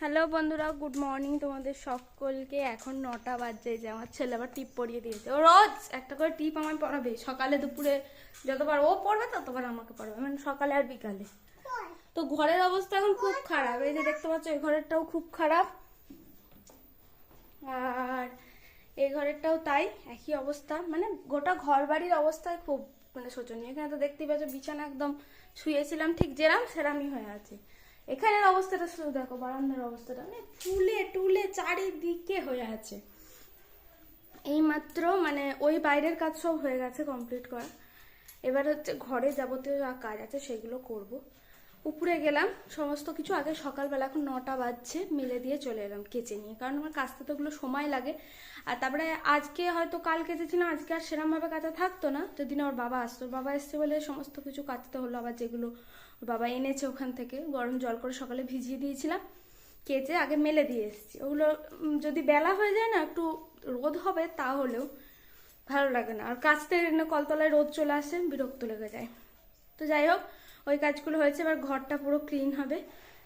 Hello বন্ধুরা, good morning তোমাদের সকলকে। এখন 9টা বাজে। যে আমার ছেলে আবার টিপ পরিয়ে দিয়েছে। ও রোজ একটা করে টিপ আমায় পড়াবে, সকালে দুপুরে যতবার ও পড়বে ততবার আমাকে পড়াবে, মানে সকালে আর বিকালে। তো ঘরের অবস্থা এখন খুব খারাপ, এই যে দেখতে পাচ্ছ এই ঘরেরটাও খুব খারাপ, আর এই ঘরেরটাও তাই একই অবস্থা। মানে গোটা ঘর বাড়ির অবস্থায় খুব মানে শোচনীয়। এখানে তো দেখতেই পাচ্ছ বিছানা একদম শুয়েছিলাম ঠিক যেরাম সেরামই হয়ে আছে। এখানের অবস্থাটা শুধু দেখো, বারান্দার অবস্থাটা মানে ফুলে টুলে চারিদিকে হয়ে আছে। এইমাত্র মানে ওই বাইরের কাজ সব হয়ে গেছে কমপ্লিট করা। এবার হচ্ছে ঘরে যাবতীয় যা কাজ আছে সেগুলো করব। উপরে গেলাম সমস্ত কিছু আগে সকালবেলা, এখন 9টা বাজছে, মেলে দিয়ে চলে এলাম কেচে নিয়ে, কারণ আমার কাচতে তো ওগুলো সময় লাগে। আর তারপরে আজকে হয়তো কাল কেচেছিলাম, আজকে আর সেরমভাবে কাচা থাকতো না, যদি না ওর বাবা আসতো। ওর বাবা এসছে বলে সমস্ত কিছু কাচতে হলো। আবার যেগুলো ওর বাবা এনেছে ওখান থেকে গরম জল করে সকালে ভিজিয়ে দিয়েছিলাম, কেচে আগে মেলে দিয়ে এসেছি। ওগুলো যদি বেলা হয়ে যায় না, একটু রোদ হবে তাহলেও ভালো লাগে না, আর কাচতে কলতলায় রোদ চলে আসে, বিরক্ত লেগে যায়। তো যাই হোক, ওই কাজগুলো হয়েছে। এবার ঘরটা পুরো ক্লিন হবে।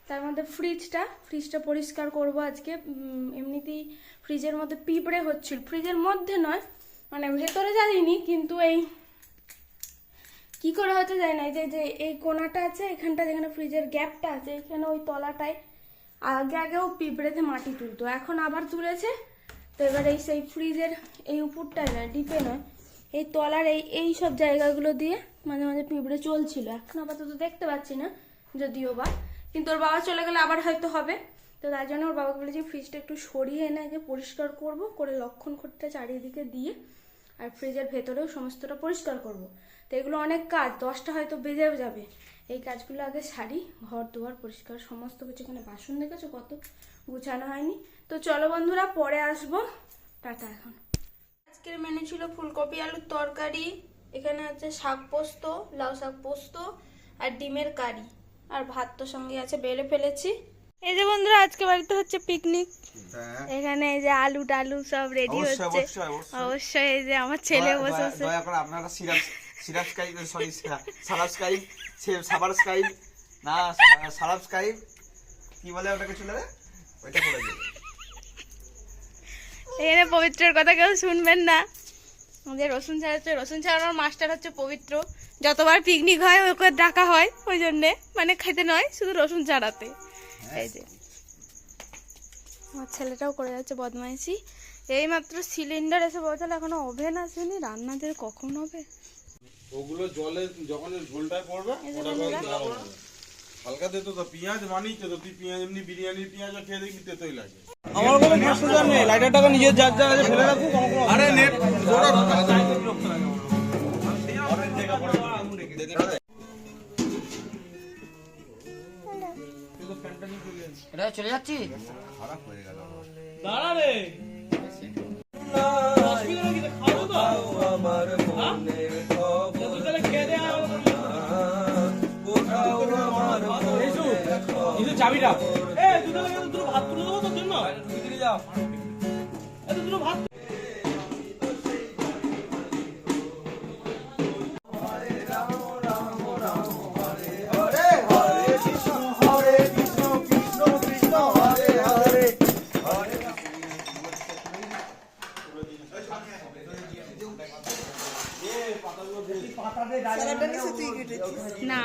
তার মধ্যে ফ্রিজটা পরিষ্কার করব আজকে। এমনিতেই ফ্রিজের মধ্যে পিঁপড়ে হচ্ছিল, ফ্রিজের মধ্যে নয় মানে ভেতরে যাইনি, কিন্তু এই কি করে হতে যায় না, যে এই কোণাটা আছে এখানটা, যেখানে ফ্রিজের গ্যাপটা আছে এখানে, ওই তলাটায় আগেও পিঁপড়েতে মাটি তুলতো, এখন আবার তুলেছে। তো এবার এই সেই ফ্রিজের এই উপরটায় নয়, ডিপে নয়, এই তলার এই সব জায়গাগুলো দিয়ে মাঝে মাঝে পিঁপড়ে চলছিল। এখন আপাতত দেখতে পাচ্ছি না যদিও বা, কিন্তু ওর বাবা চলে গেলে আবার হয়তো হবে। তো তার জন্য ওর বাবাকে বলেছি ফ্রিজটা একটু সরিয়ে এনে আগে পরিষ্কার করব, করে লক্ষণ করতে চারিদিকে দিয়ে, আর ফ্রিজের ভেতরেও সমস্তটা পরিষ্কার করব। তো এগুলো অনেক কাজ, 10টা হয়তো বেজেও যাবে। এই কাজগুলো আগে সারি, ঘর দুয়ার পরিষ্কার সমস্ত কিছু। এখানে বাসন দেখেছো কত গুছানো হয়নি। তো চলো বন্ধুরা, পরে আসবো, টাটা। এখন আজকের মেনু ছিল ফুলকপি আলুর তরকারি, এখানে আছে শাক পোস্ত, লাউ শাক পোস্ত, আর ডিমের কারি, আর ভাত তো সঙ্গে আছে, বেড়ে ফেলেছি। এই যে বন্ধুরা, আজকে বাড়িতে হচ্ছে পিকনিক। এখানে এই যে আলু টালু সব রেডি হচ্ছে। অবশ্যই এই যে আমার ছেলে বসে আছে। দয়া করে আপনারা সাবস্ক্রাইব কি বলে ওটাকে, চলে ওইটা করে দিন। এখানে পবিত্রের কথা কেউ শুনবেন না। আমাদের রসুন ছাড়াচ্ছে, রসুন ছাড়ানোর মাস্টার হচ্ছে পবিত্র। যতবার পিকনিক হয় ওকে ডাকা হয় ওই জন্যে, মানে খেতে নয়, শুধু রসুন ছাড়াতে। এই যে আমার ছেলেটাও করে যাচ্ছে বদমাইশি। এই মাত্র সিলিন্ডার এসে পৌঁছালো, এখনো ওভেন আসেনি, রান্না যে কখন হবে। ওগুলো জলে যখন ঝোলটায় পড়বে হালকা দিতে তো পেঁয়াজ মানেই তো, তুই পেঁয়াজ এমনি বিরিয়ানির পেঁয়াজ খেয়ে দেখবি তেতই লাগে। আমার কোনো প্রশ্ন নেই, লাইটারটাকে নিজের যার জায়গায় ফেলে রাখুক। আরে নেট এটা চলে যাচ্ছি। খারাপ হয়ে গেল দাঁড়া রে, চাবিটা ভাত তুলে দেবো তোর জন্য, ভাত। না